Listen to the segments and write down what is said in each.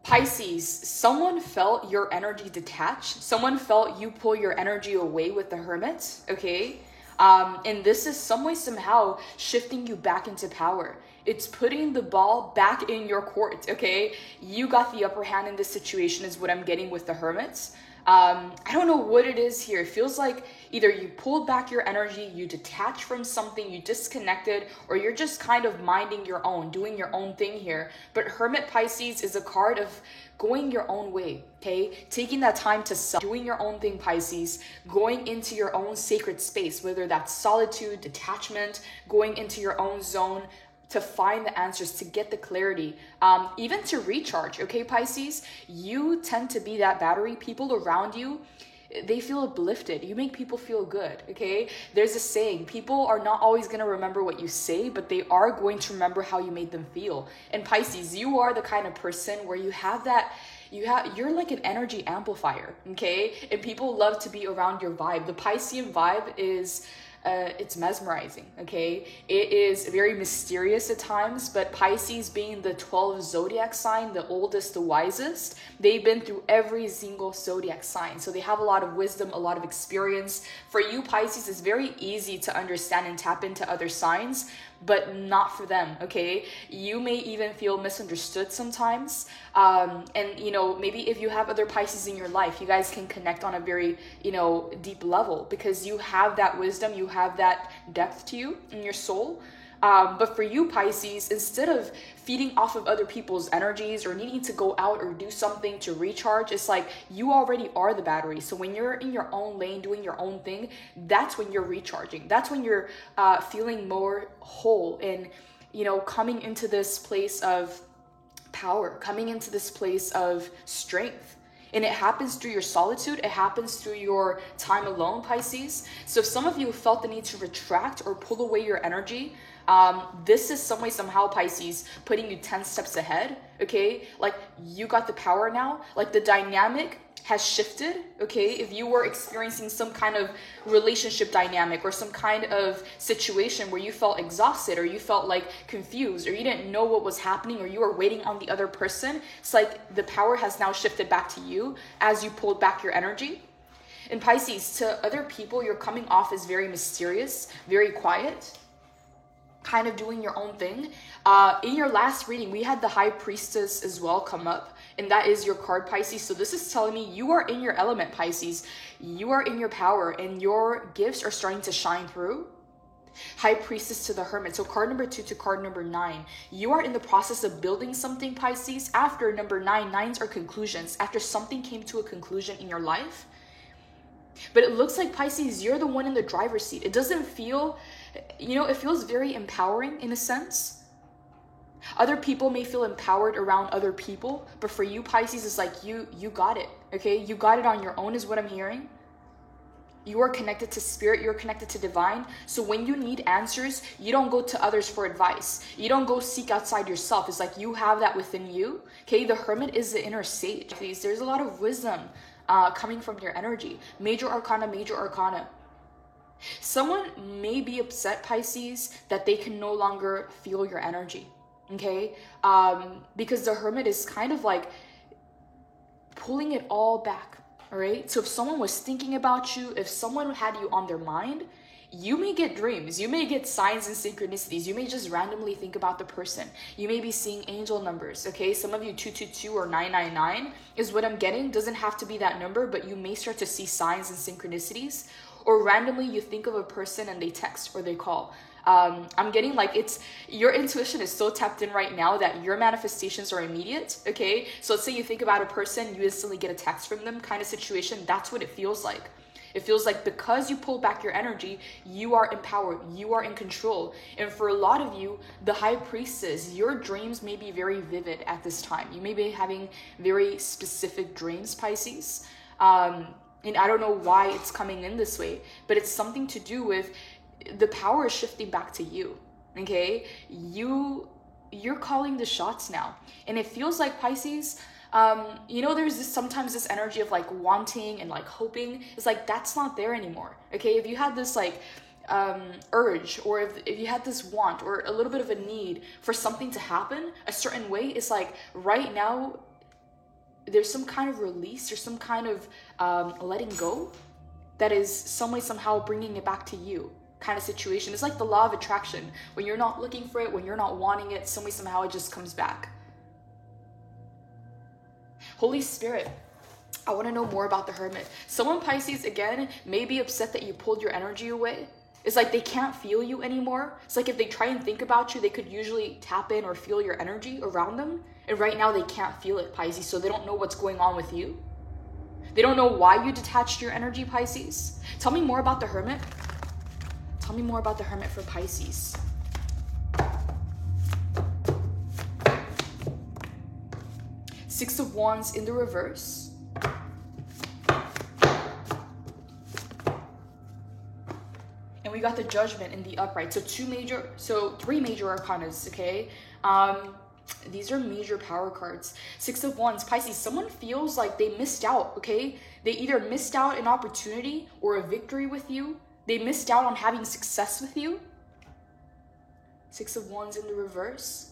Pisces, someone felt your energy detach. Someone felt you pull your energy away with the Hermit, okay? And this is some way, somehow shifting you back into power. It's putting the ball back in your court, okay? You got the upper hand in this situation is what I'm getting with the Hermits. I don't know what it is here. It feels like either you pulled back your energy, you detached from something, you disconnected, or you're just kind of minding your own, doing your own thing here. But Hermit Pisces is a card of going your own way, okay? Taking that time to self, doing your own thing, Pisces, going into your own sacred space, whether that's solitude, detachment, going into your own zone, to find the answers, to get the clarity, even to recharge, okay, Pisces? You tend to be that battery. People around you, they feel uplifted. You make people feel good, okay? There's a saying, people are not always going to remember what you say, but they are going to remember how you made them feel. And Pisces, you are the kind of person where you have that, you're like an energy amplifier, okay? And people love to be around your vibe. The Piscean vibe is it's mesmerizing, okay? It is very mysterious at times, but Pisces being the 12th zodiac sign, the oldest, the wisest, they've been through every single zodiac sign. So they have a lot of wisdom, a lot of experience. For you, Pisces, it's very easy to understand and tap into other signs, but not for them, okay? You may even feel misunderstood sometimes. And, you know, maybe if you have other Pisces in your life, you guys can connect on a very, you know, deep level because you have that wisdom, you have that depth to you in your soul. But for you, Pisces, instead of feeding off of other people's energies or needing to go out or do something to recharge, it's like you already are the battery. So when you're in your own lane, doing your own thing, that's when you're recharging. That's when you're feeling more whole and, you know, coming into this place of power, coming into this place of strength. And it happens through your solitude. It happens through your time alone, Pisces. So if some of you felt the need to retract or pull away your energy, this is some way, somehow, Pisces, putting you 10 steps ahead, okay? Like, you got the power now. Like, the dynamic has shifted, okay? If you were experiencing some kind of relationship dynamic or some kind of situation where you felt exhausted or you felt like confused or you didn't know what was happening or you were waiting on the other person, it's like the power has now shifted back to you as you pulled back your energy. And Pisces, to other people, you're coming off as very mysterious, very quiet, kind of doing your own thing. In your last reading, we had the High Priestess as well come up, and that is your card, Pisces. So this is telling me you are in your element, Pisces. You are in your power, and your gifts are starting to shine through. High Priestess to the Hermit. So card number 2 to card number 9. You are in the process of building something, Pisces. After number 9, 9s are conclusions. After something came to a conclusion in your life. But it looks like, Pisces, you're the one in the driver's seat. It doesn't feel, you know, it feels very empowering in a sense. Other people may feel empowered around other people, but for you, Pisces, it's like you got it, okay? You got it on your own is what I'm hearing. You are connected to spirit, you're connected to divine. So when you need answers, you don't go to others for advice. You don't go seek outside yourself. It's like you have that within you, okay? The Hermit is the inner sage. There's a lot of wisdom coming from your energy. Major Arcana, Major Arcana. Someone may be upset, Pisces, that they can no longer feel your energy, okay? Because the Hermit is kind of like pulling it all back, all right? So if someone was thinking about you, if someone had you on their mind, you may get dreams, you may get signs and synchronicities, you may just randomly think about the person. You may be seeing angel numbers, okay? Some of you 222 or 999 is what I'm getting. Doesn't have to be that number, but you may start to see signs and synchronicities. Or randomly you think of a person and they text or they call. I'm getting like your intuition is so tapped in right now that your manifestations are immediate, okay? So let's say you think about a person, you instantly get a text from them kind of situation. That's what it feels like. It feels like because you pull back your energy, you are empowered, you are in control. And for a lot of you, the High Priestess, your dreams may be very vivid at this time. You may be having very specific dreams, Pisces. And I don't know why it's coming in this way, but it's something to do with the power is shifting back to you, okay? You're calling the shots now. And it feels like, Pisces, you know, there's sometimes this energy of like wanting and like hoping. It's like that's not there anymore, okay? If you had this like urge, or if you had this want or a little bit of a need for something to happen a certain way, it's like right now there's some kind of release, there's some kind of letting go that is some way, somehow bringing it back to you kind of situation. It's like the law of attraction. When you're not looking for it, when you're not wanting it, some way, somehow it just comes back. Holy Spirit, I want to know more about the Hermit. Someone, Pisces, again, may be upset that you pulled your energy away. It's like they can't feel you anymore. It's like if they try and think about you, they could usually tap in or feel your energy around them. And right now they can't feel it, Pisces, so they don't know what's going on with you. They don't know why you detached your energy, Pisces. Tell me more about the Hermit. Tell me more about the Hermit for Pisces. Six of Wands in the reverse. And we got the Judgment in the upright. So three major arcanas, okay? These are major power cards. Six of Wands, Pisces, someone feels like they missed out, okay? They either missed out an opportunity or a victory with you. They missed out on having success with you. Six of Wands in the reverse.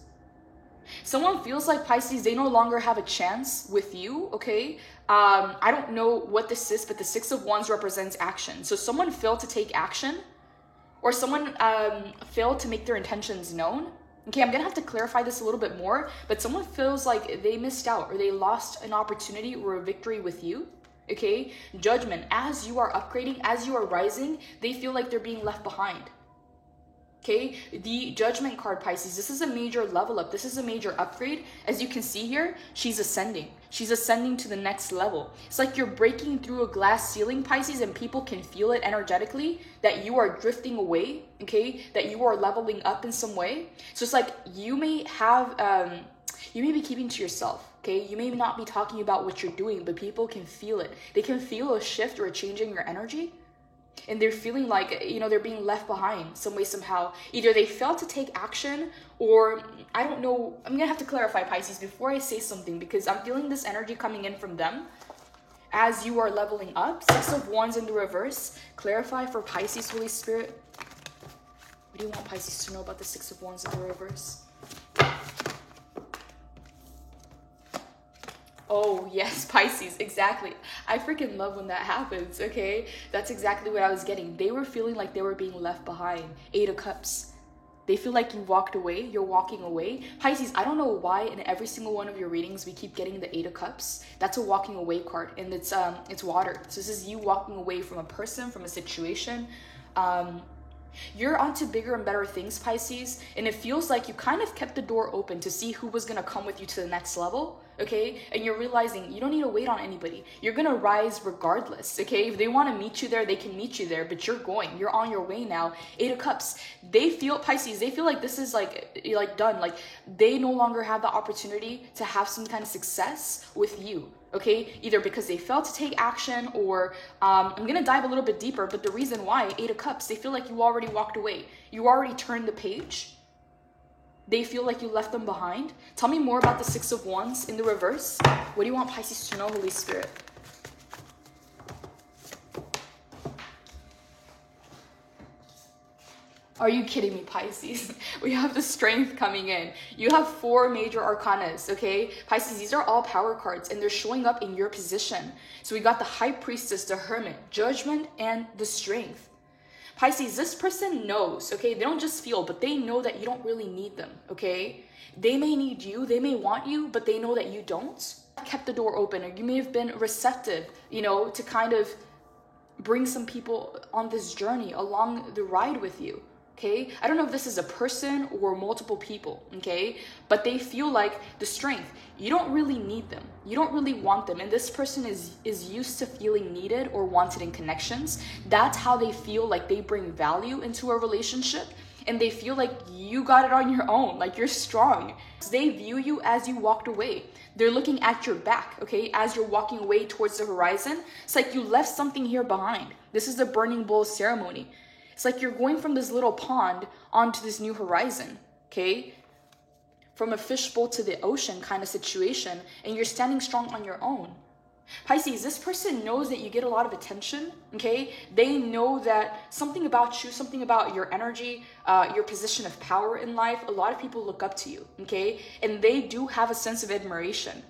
Someone feels like, Pisces, they no longer have a chance with you, okay? I don't know what this is, but the Six of Wands represents action. So someone failed to take action, or someone failed to make their intentions known. Okay, I'm gonna have to clarify this a little bit more, but someone feels like they missed out or they lost an opportunity or a victory with you. Okay, Judgment, as you are upgrading, as you are rising, they feel like they're being left behind. Okay, the Judgment card, Pisces, this is a major level up. This is a major upgrade. As you can see here, she's ascending. She's ascending to the next level. It's like you're breaking through a glass ceiling, Pisces, and people can feel it energetically that you are drifting away, okay? That you are leveling up in some way. So it's like you may have, you may be keeping to yourself, okay? You may not be talking about what you're doing, but people can feel it. They can feel a shift or a change in your energy. And they're feeling like, you know, they're being left behind some way, somehow. Either they failed to take action, or I don't know. I'm gonna have to clarify, Pisces, before I say something, because I'm feeling this energy coming in from them as you are leveling up. Six of Wands in the reverse. Clarify for Pisces, Holy Spirit. What do you want Pisces to know about the Six of Wands in the reverse? Oh, yes, Pisces, exactly. I freaking love when that happens, okay? That's exactly what I was getting. They were feeling like they were being left behind. Eight of Cups. They feel like you walked away. You're walking away. Pisces, I don't know why in every single one of your readings we keep getting the Eight of Cups. That's a walking away card, and it's water. So this is you walking away from a person, from a situation. You're onto bigger and better things, Pisces, and it feels like you kind of kept the door open to see who was going to come with you to the next level, okay? And you're realizing you don't need to wait on anybody. You're going to rise regardless, okay? If they want to meet you there, they can meet you there, but you're going. You're on your way now. Eight of Cups. They feel, Pisces, they feel like this is like done. Like they no longer have the opportunity to have some kind of success with you. Okay, either because they failed to take action, or I'm going to dive a little bit deeper, but the reason why, Eight of Cups, they feel like you already walked away. You already turned the page. They feel like you left them behind. Tell me more about the Six of Wands in the reverse. What do you want Pisces to know, Holy Spirit? Are you kidding me, Pisces? We have the Strength coming in. You have four major arcanas, okay? Pisces, these are all power cards, and they're showing up in your position. So we got the High Priestess, the Hermit, Judgment, and the Strength. Pisces, this person knows, okay? They don't just feel, but they know that you don't really need them, okay? They may need you, they may want you, but they know that you don't. Kept the door open, or you may have been receptive, you know, to kind of bring some people on this journey along the ride with you. Okay, I don't know if this is a person or multiple people, okay, but they feel like the Strength, you don't really need them, you don't really want them, and this person is used to feeling needed or wanted in connections. That's how they feel like they bring value into a relationship, and they feel like you got it on your own, like you're strong. They view you as you walked away. They're looking at your back, okay, as you're walking away towards the horizon. It's like you left something here behind. This is the burning bowl ceremony. It's like you're going from this little pond onto this new horizon, okay? From a fishbowl to the ocean kind of situation, and you're standing strong on your own. Pisces, this person knows that you get a lot of attention, okay? They know that something about you, something about your energy, your position of power in life, a lot of people look up to you, okay? And they do have a sense of admiration.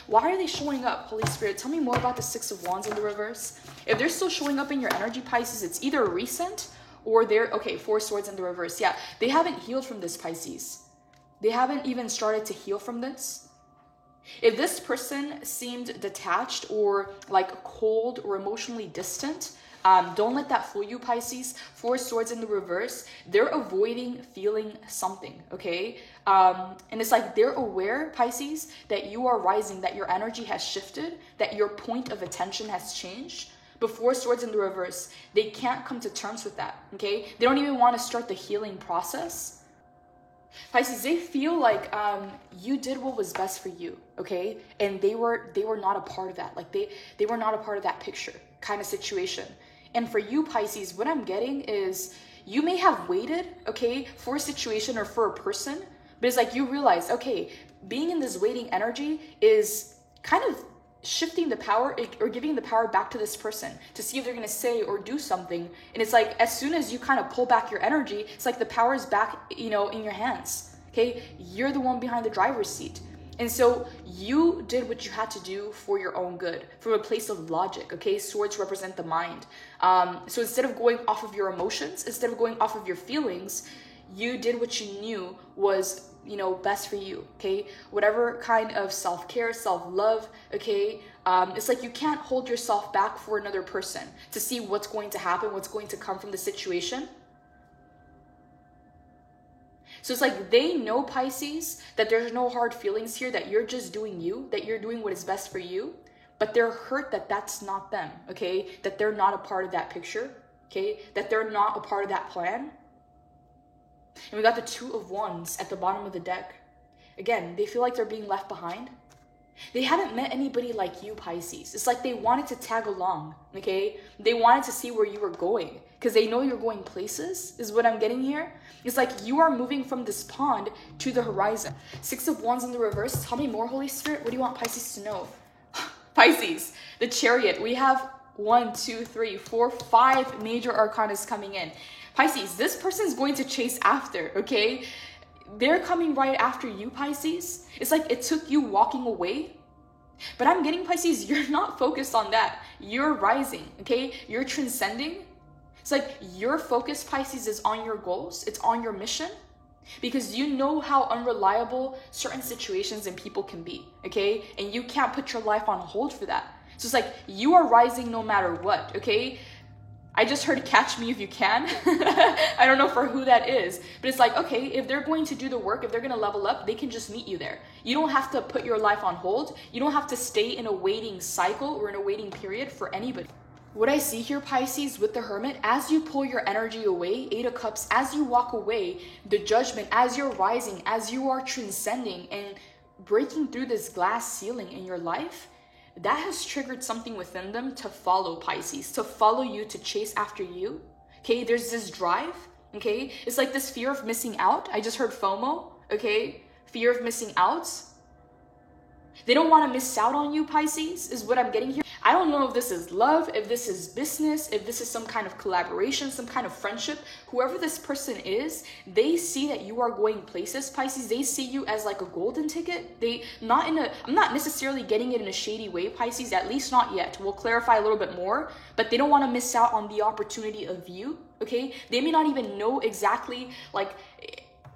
Why are they showing up? Holy Spirit, tell me more about the Six of Wands in the reverse. If they're still showing up in your energy, Pisces, it's either recent or they're, okay, Four Swords in the reverse. Yeah, they haven't healed from this, Pisces. They haven't even started to heal from this. If this person seemed detached or like cold or emotionally distant, don't let that fool you, Pisces. Four Swords in the reverse, they're avoiding feeling something, okay? And it's like they're aware, Pisces, that you are rising, that your energy has shifted, that your point of attention has changed. But Four Swords in the reverse, they can't come to terms with that, okay? They don't even want to start the healing process. Pisces, they feel like you did what was best for you, okay? And they were not a part of that. Like they were not a part of that picture kind of situation. And for you, Pisces, what I'm getting is you may have waited, okay, for a situation or for a person, but it's like you realize, okay, being in this waiting energy is kind of shifting the power or giving the power back to this person to see if they're going to say or do something. And it's like as soon as you kind of pull back your energy, it's like the power is back, you know, in your hands. Okay, you're the one behind the driver's seat. And so you did what you had to do for your own good from a place of logic. Okay, swords represent the mind. So instead of going off of your emotions, instead of going off of your feelings, you did what you knew was, you know, best for you. Okay, whatever kind of self-care, self-love. Okay, it's like you can't hold yourself back for another person to see what's going to happen, what's going to come from the situation. So it's like they know, Pisces, that there's no hard feelings here, that you're just doing you, that you're doing what is best for you, but they're hurt that that's not them, okay? That they're not a part of that picture, okay? That they're not a part of that plan. And we got the Two of Wands at the bottom of the deck. Again, they feel like they're being left behind. They haven't met anybody like you, Pisces. It's like they wanted to tag along, okay? They wanted to see where you were going because they know you're going places, is what I'm getting here. It's like you are moving from this pond to the horizon. Six of Wands in the reverse. Tell me more, Holy Spirit. What do you want Pisces to know? Pisces, the Chariot. We have 1, 2, 3, 4, 5 major arcanas coming in. Pisces, this person is going to chase after, okay? They're coming right after you, Pisces. It's like it took you walking away. But I'm getting, Pisces, you're not focused on that. You're rising, okay? You're transcending. It's like your focus, Pisces, is on your goals. It's on your mission. Because you know how unreliable certain situations and people can be, okay? And you can't put your life on hold for that. So it's like you are rising no matter what, okay? I just heard catch me if you can. I don't know for who that is, but it's like, okay, if they're going to do the work, if they're going to level up, they can just meet you there. You don't have to put your life on hold. You don't have to stay in a waiting cycle or in a waiting period for anybody. What I see here, Pisces, with the Hermit, as you pull your energy away, Eight of Cups, as you walk away, the Judgment, as you're rising, as you are transcending and breaking through this glass ceiling in your life, that has triggered something within them to follow, Pisces, to follow you, to chase after you. Okay, there's this drive, okay? It's like this fear of missing out. I just heard FOMO, okay? Fear of missing out. They don't want to miss out on you, Pisces, is what I'm getting here. I don't know if this is love, if this is business, if this is some kind of collaboration, some kind of friendship. Whoever this person is, they see that you are going places, Pisces. They see you as like a golden ticket. I'm not necessarily getting it in a shady way, Pisces, at least not yet. We'll clarify a little bit more, but they don't want to miss out on the opportunity of you, okay? They may not even know exactly, like,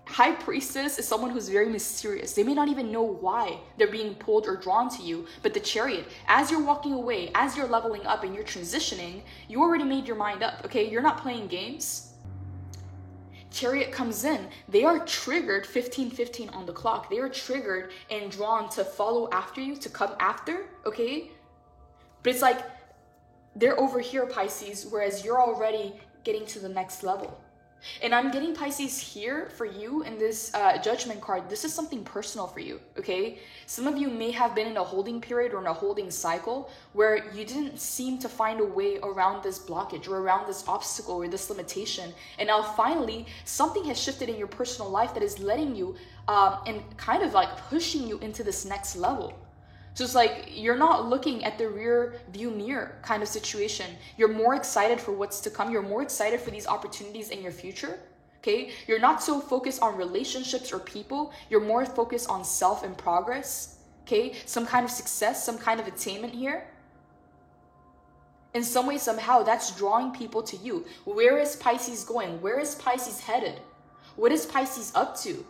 High Priestess is someone who's very mysterious. They may not even know why they're being pulled or drawn to you. But the Chariot, as you're walking away, as you're leveling up and you're transitioning, you already made your mind up, okay? You're not playing games. Chariot comes in. They are triggered 15:15 on the clock. They are triggered and drawn to follow after you, to come after, okay? But it's like they're over here, Pisces, whereas you're already getting to the next level. And I'm getting, Pisces, here for you in this Judgment card. This is something personal for you, okay? Some of you may have been in a holding period or in a holding cycle where you didn't seem to find a way around this blockage or around this obstacle or this limitation. And now finally, something has shifted in your personal life that is letting you and kind of like pushing you into this next level. So it's like you're not looking at the rear view mirror kind of situation. You're more excited for what's to come. You're more excited for these opportunities in your future, okay? You're not so focused on relationships or people. You're more focused on self and progress. Okay, some kind of success, some kind of attainment here. In some way, somehow, that's drawing people to you. Where is Pisces going? Where is Pisces headed? What is Pisces up to?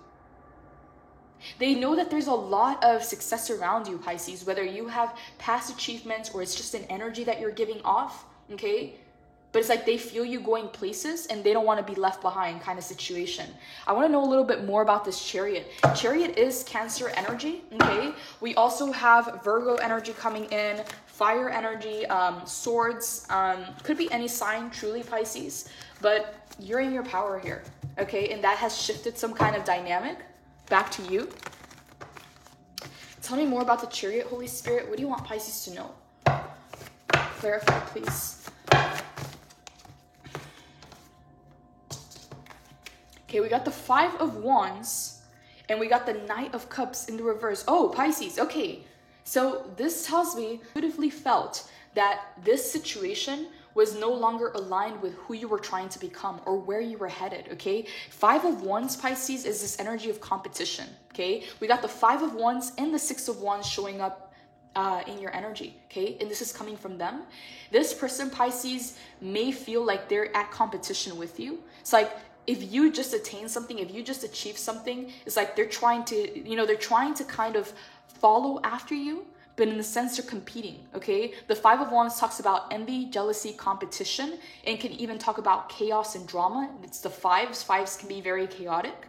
They know that there's a lot of success around you, Pisces, whether you have past achievements or it's just an energy that you're giving off, okay? But it's like they feel you going places and they don't want to be left behind kind of situation. I want to know a little bit more about this Chariot. Chariot is Cancer energy, okay? We also have Virgo energy coming in, fire energy, swords, could be any sign, truly, Pisces, but you're in your power here, okay? And that has shifted some kind of dynamic back to you. Tell me more about the Chariot, Holy Spirit. What do you want Pisces to know? Clarify, please. Okay, we got the Five of Wands and we got the Knight of Cups in the reverse. Oh, Pisces. Okay, so this tells me you intuitively felt that this situation was no longer aligned with who you were trying to become or where you were headed, okay? Five of Wands, Pisces, is this energy of competition, okay? We got the Five of Wands and the Six of Wands showing up in your energy, okay? And this is coming from them. This person, Pisces, may feel like they're at competition with you. It's like, if you just attain something, if you just achieve something, it's like they're trying to, they're trying to kind of follow after you, but in the sense they're competing, okay? The Five of Wands talks about envy, jealousy, competition, and can even talk about chaos and drama. It's the fives. Fives can be very chaotic.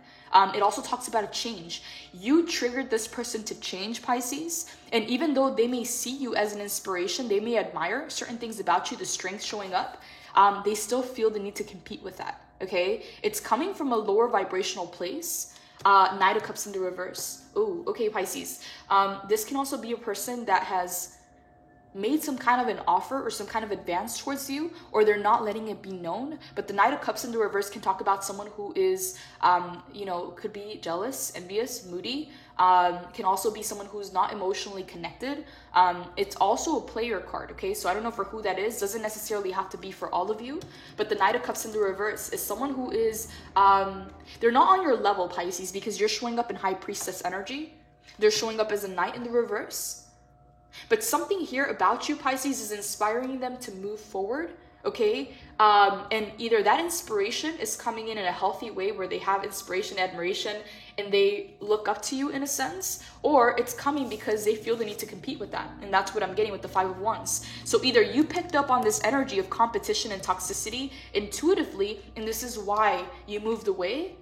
It also talks about a change. You triggered this person to change, Pisces, and even though they may see you as an inspiration, they may admire certain things about you, the strength showing up, they still feel the need to compete with that, okay? It's coming from a lower vibrational place. Knight of Cups in the reverse. Oh, okay, Pisces. This can also be a person that has made some kind of an offer or some kind of advance towards you, or they're not letting it be known. But the Knight of Cups in the reverse can talk about someone who is, could be jealous, envious, moody. Can also be someone who's not emotionally connected. It's also a player card, okay? So I don't know for who that is. Doesn't necessarily have to be for all of you. But the Knight of Cups in the reverse is someone who is, they're not on your level, Pisces, because you're showing up in High Priestess energy. They're showing up as a Knight in the reverse. But something here about you, Pisces, is inspiring them to move forward, okay? And either that inspiration is coming in a healthy way where they have inspiration, admiration, and they look up to you in a sense, or it's coming because they feel the need to compete with that. And that's what I'm getting with the Five of Wands. So either you picked up on this energy of competition and toxicity intuitively, and this is why you moved away.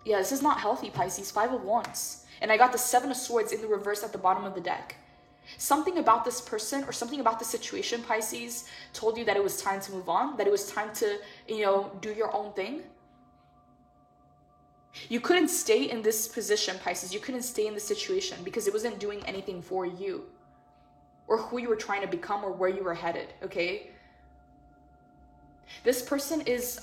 Yeah, this is not healthy, Pisces. Five of Wands. And I got the Seven of Swords in the reverse at the bottom of the deck. Something about this person or something about the situation, Pisces, told you that it was time to move on, that it was time to, do your own thing. You couldn't stay in this position, Pisces. You couldn't stay in this situation because it wasn't doing anything for you or who you were trying to become or where you were headed, okay? This person is,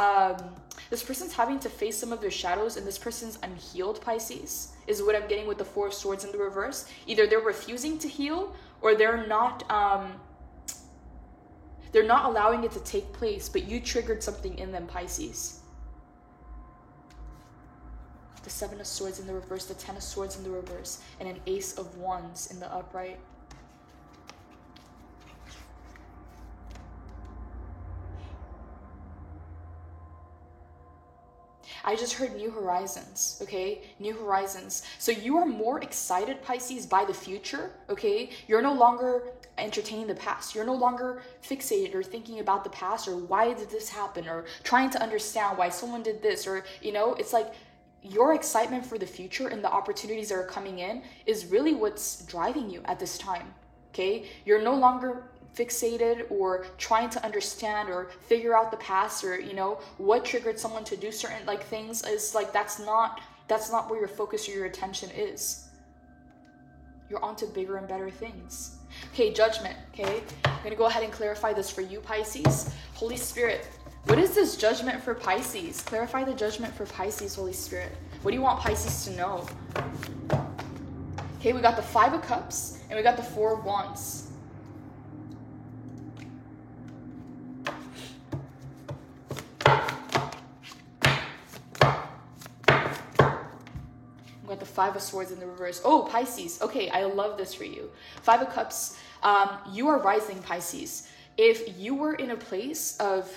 this person's having to face some of their shadows, and this person's unhealed, Pisces, is what I'm getting with the Four of Swords in the reverse. Either they're refusing to heal or they're not allowing it to take place, but you triggered something in them, Pisces. The Seven of Swords in the reverse, the Ten of Swords in the reverse, and an Ace of Wands in the upright. I just heard new horizons, okay? New horizons. So you are more excited, Pisces, by the future, okay? You're no longer entertaining the past. You're no longer fixated or thinking about the past or why did this happen or trying to understand why someone did this or, it's like your excitement for the future and the opportunities that are coming in is really what's driving you at this time, okay? You're no longer fixated or trying to understand or figure out the past or what triggered someone to do certain things. Is like that's not where your focus or your attention is. You're onto bigger and better things. Okay, Judgment. Okay, I'm gonna go ahead and clarify this for you, Pisces. Holy Spirit, what is this Judgment for Pisces? Clarify the Judgment for Pisces, Holy Spirit. What do you want Pisces to know? Okay, we got the Five of Cups and we got the Four of Wands. We got the Five of Swords in the reverse. Oh, Pisces. Okay, I love this for you. Five of Cups. You are rising, Pisces. If you were in a place of...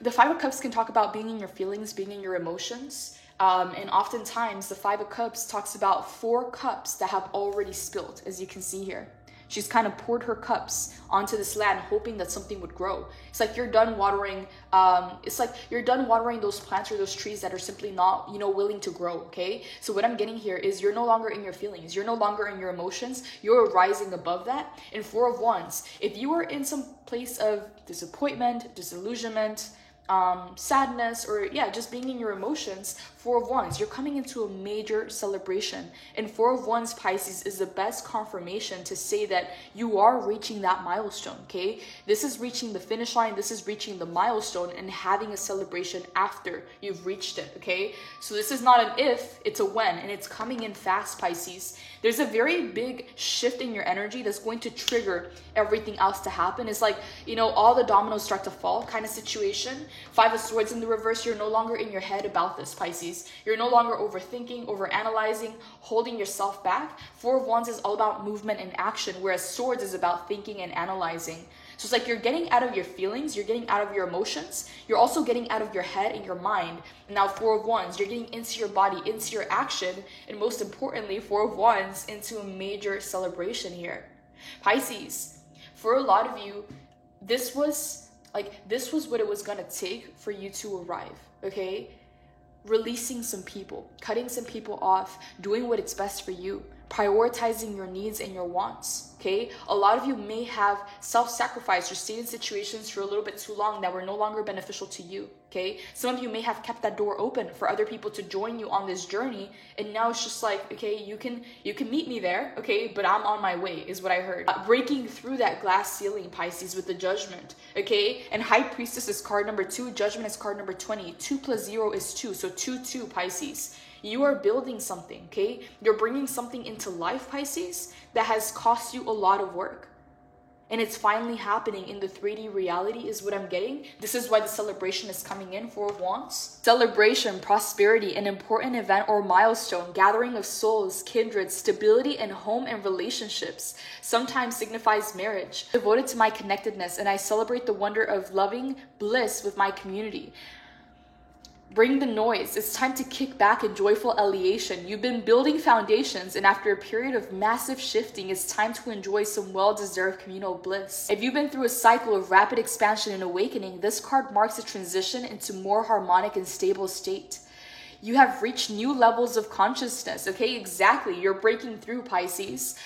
The Five of Cups can talk about being in your feelings, being in your emotions. And oftentimes, the Five of Cups talks about 4 cups that have already spilled, as you can see here. She's kind of poured her cups onto this land, hoping that something would grow. It's like you're done watering. It's like you're done watering those plants or those trees that are simply not, willing to grow. Okay. So what I'm getting here is you're no longer in your feelings. You're no longer in your emotions. You're rising above that. And Four of Wands. If you are in some place of disappointment, disillusionment, sadness, or just being in your emotions, Four of Wands, you're coming into a major celebration. And Four of Wands, Pisces, is the best confirmation to say that you are reaching that milestone. Okay, this is reaching the finish line. This is reaching the milestone and having a celebration after you've reached it. Okay, so this is not an if, it's a when, and it's coming in fast, Pisces. There's a very big shift in your energy that's going to trigger everything else to happen. It's like, all the dominoes start to fall kind of situation. Five of Swords in the reverse, you're no longer in your head about this, Pisces. You're no longer overthinking, overanalyzing, holding yourself back. Four of Wands is all about movement and action, whereas Swords is about thinking and analyzing. So it's like you're getting out of your feelings, you're getting out of your emotions, you're also getting out of your head and your mind. And now Four of Wands, you're getting into your body, into your action, and most importantly, Four of Wands into a major celebration here. Pisces, for a lot of you, this was what it was gonna take for you to arrive, okay? Releasing some people, cutting some people off, doing what it's best for you, prioritizing your needs and your wants, okay? A lot of you may have self-sacrificed or stayed in situations for a little bit too long that were no longer beneficial to you, okay? Some of you may have kept that door open for other people to join you on this journey, and now it's just like, okay, you can meet me there, okay, but I'm on my way, is what I heard. Breaking through that glass ceiling, Pisces, with the Judgment, okay? And High Priestess is card number 2, Judgment is card number 20, 2 plus 0 is 2, so 2, Pisces. You are building something, okay? You're bringing something into life, Pisces, that has cost you a lot of work. And it's finally happening in the 3D reality is what I'm getting. This is why the celebration is coming in, Four of Wands. Celebration, prosperity, an important event or milestone, gathering of souls, kindred, stability in home and relationships. Sometimes signifies marriage. Devoted to my connectedness, and I celebrate the wonder of loving bliss with my community. Bring the noise. It's time to kick back in joyful elation. You've been building foundations, and after a period of massive shifting, it's time to enjoy some well-deserved communal bliss. If you've been through a cycle of rapid expansion and awakening, this card marks a transition into more harmonic and stable state. You have reached new levels of consciousness. Okay, exactly. You're breaking through, Pisces.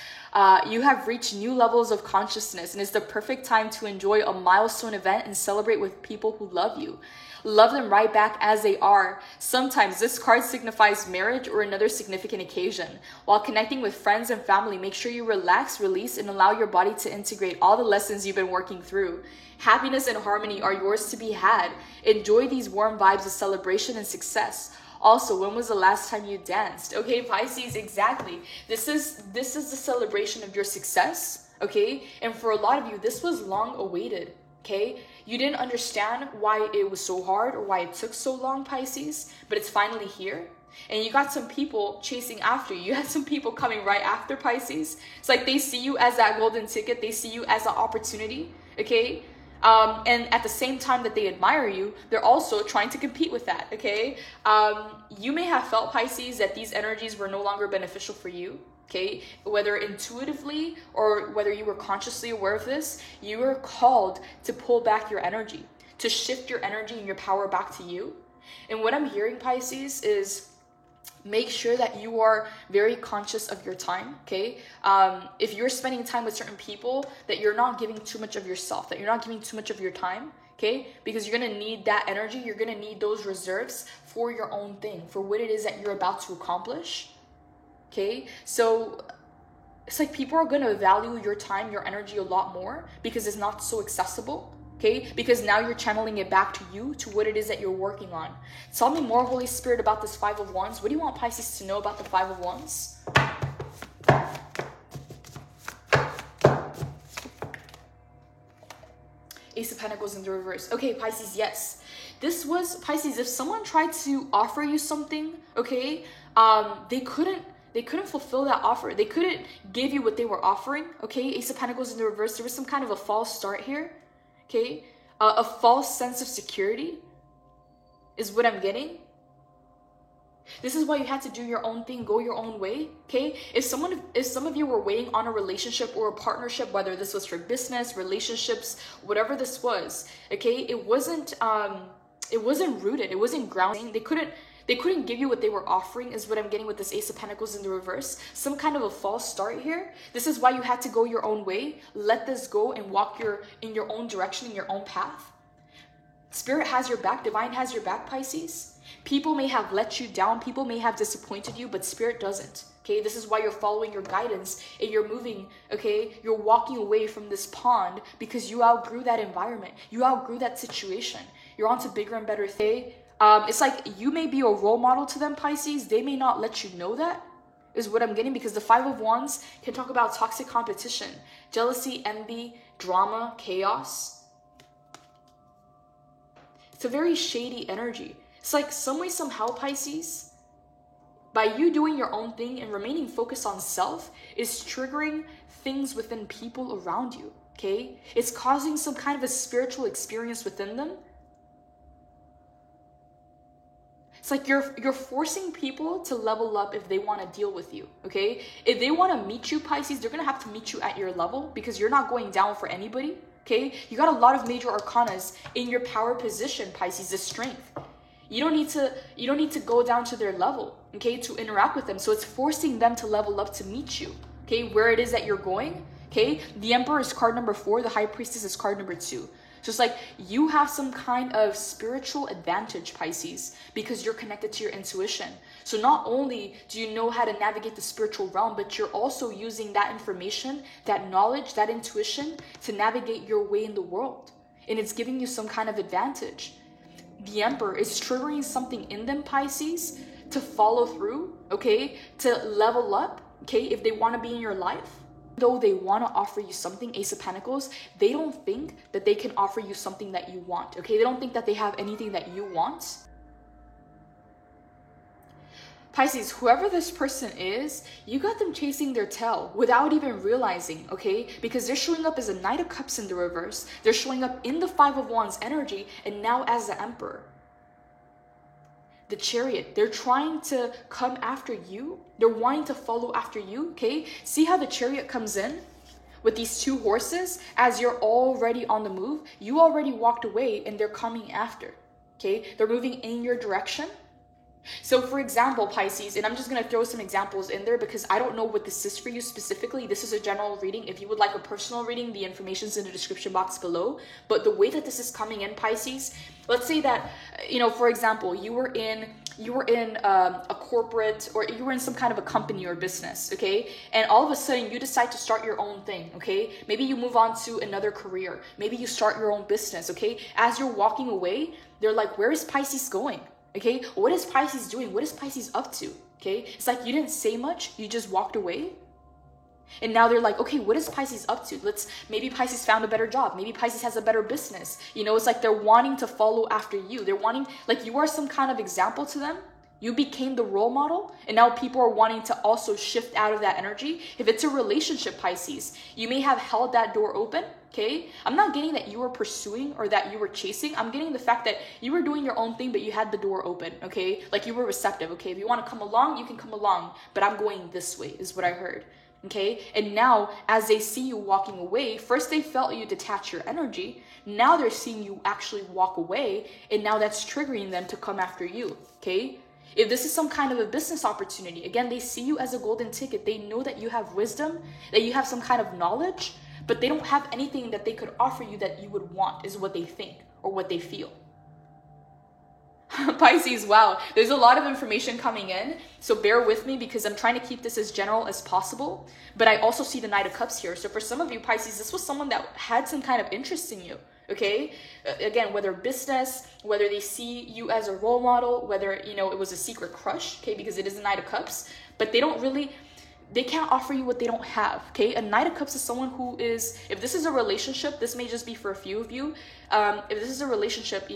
You have reached new levels of consciousness, and it's the perfect time to enjoy a milestone event and celebrate with people who love you. Love them right back as they are. Sometimes this card signifies marriage or another significant occasion. While connecting with friends and family, make sure you relax, release, and allow your body to integrate all the lessons you've been working through. Happiness and harmony are yours to be had. Enjoy these warm vibes of celebration and success. Also, when was the last time you danced? Okay, Pisces, exactly. This is the celebration of your success, okay? And for a lot of you, this was long awaited, okay? You didn't understand why it was so hard or why it took so long, Pisces, but it's finally here. And you got some people chasing after you. You had some people coming right after, Pisces. It's like they see you as that golden ticket. They see you as an opportunity, okay? And at the same time that they admire you, they're also trying to compete with that, okay? You may have felt, Pisces, that these energies were no longer beneficial for you, okay? Whether intuitively or whether you were consciously aware of this, you are called to pull back your energy, to shift your energy and your power back to you. And what I'm hearing, Pisces, is make sure that you are very conscious of your time, okay? If you're spending time with certain people, that you're not giving too much of yourself, that you're not giving too much of your time, okay? Because you're gonna need that energy, you're gonna need those reserves for your own thing, for what it is that you're about to accomplish, okay? So it's like people are gonna value your time, your energy a lot more because it's not so accessible. Okay, because now you're channeling it back to you, to what it is that you're working on. Tell me more, Holy Spirit, about this Five of Wands. What do you want Pisces to know about the Five of Wands? Ace of Pentacles in the reverse. Okay, Pisces, yes. This was, Pisces, if someone tried to offer you something, okay, they couldn't fulfill that offer. They couldn't give you what they were offering, okay? Ace of Pentacles in the reverse. There was some kind of a false start here, okay? A false sense of security is what I'm getting. This is why you had to do your own thing, go your own way, okay? If some of you were waiting on a relationship or a partnership, whether this was for business, relationships, whatever this was, okay? It wasn't rooted, it wasn't grounding. They couldn't give you what they were offering is what I'm getting with this Ace of Pentacles in the reverse. Some kind of a false start here. This is why you had to go your own way. Let this go and walk in your own direction, in your own path. Spirit has your back. Divine has your back, Pisces. People may have let you down. People may have disappointed you, but Spirit doesn't. Okay, this is why you're following your guidance and you're moving, okay? You're walking away from this pond because you outgrew that environment. You outgrew that situation. You're on to bigger and better things. It's like you may be a role model to them, Pisces. They may not let you know that, is what I'm getting, because the Five of Wands can talk about toxic competition, jealousy, envy, drama, chaos. It's a very shady energy. It's like some way, somehow, Pisces, by you doing your own thing and remaining focused on self is triggering things within people around you, okay? It's causing some kind of a spiritual experience within them. It's like you're forcing people to level up if they want to deal with you, okay? If they want to meet you, Pisces, they're going to have to meet you at your level because you're not going down for anybody, okay? You got a lot of major arcanas in your power position, Pisces, the strength. You don't need to go down to their level, okay, to interact with them. So it's forcing them to level up to meet you, okay, where it is that you're going, okay? The Emperor is card number 4. The High Priestess is card number 2. So it's like you have some kind of spiritual advantage, Pisces, because you're connected to your intuition. So not only do you know how to navigate the spiritual realm, but you're also using that information, that knowledge, that intuition to navigate your way in the world. And it's giving you some kind of advantage. The Emperor is triggering something in them, Pisces, to follow through, okay? To level up, okay? If they want to be in your life. Though they want to offer you something, Ace of Pentacles, they don't think that they can offer you something that you want, okay? They don't think that they have anything that you want. Pisces, whoever this person is, you got them chasing their tail without even realizing, okay? Because they're showing up as a Knight of Cups in the reverse. They're showing up in the Five of Wands energy and now as the Emperor. The Chariot, they're trying to come after you. They're wanting to follow after you, okay? See how the Chariot comes in with these two horses as you're already on the move? You already walked away and they're coming after, okay? They're moving in your direction. So for example, Pisces, and I'm just going to throw some examples in there because I don't know what this is for you specifically. This is a general reading. If you would like a personal reading, the information's in the description box below. But the way that this is coming in, Pisces, let's say that, you know, for example, you were in a corporate, or you were in some kind of a company or business, okay? And all of a sudden you decide to start your own thing, okay? Maybe you move on to another career. Maybe you start your own business, okay? As you're walking away, they're like, where is Pisces going? Okay, what is Pisces doing? What is Pisces up to? Okay, it's like you didn't say much, you just walked away. And now they're like, okay, what is Pisces up to? Maybe Pisces found a better job. Maybe Pisces has a better business. You know, it's like they're wanting to follow after you. They're wanting, like you are some kind of example to them. You became the role model, and now people are wanting to also shift out of that energy. If it's a relationship, Pisces, you may have held that door open, okay? I'm not getting that you were pursuing or that you were chasing. I'm getting the fact that you were doing your own thing, but you had the door open, okay? Like you were receptive, okay? If you want to come along, you can come along, but I'm going this way is what I heard, okay? And now, as they see you walking away, first they felt you detach your energy. Now they're seeing you actually walk away, and now that's triggering them to come after you, okay? If this is some kind of a business opportunity, again, they see you as a golden ticket. They know that you have wisdom, that you have some kind of knowledge, but they don't have anything that they could offer you that you would want, is what they think or what they feel. Pisces, wow, there's a lot of information coming in, so bear with me because I'm trying to keep this as general as possible, but I also see the Knight of Cups here. So for some of you, Pisces, this was someone that had some kind of interest in you. Okay, again, whether business, whether they see you as a role model, whether, you know, it was a secret crush, okay, because it is the Knight of Cups, but they don't really, They can't offer you what they don't have, okay? A Knight of Cups is someone who is, if this is a relationship, this may just be for a few of you. If this is a relationship,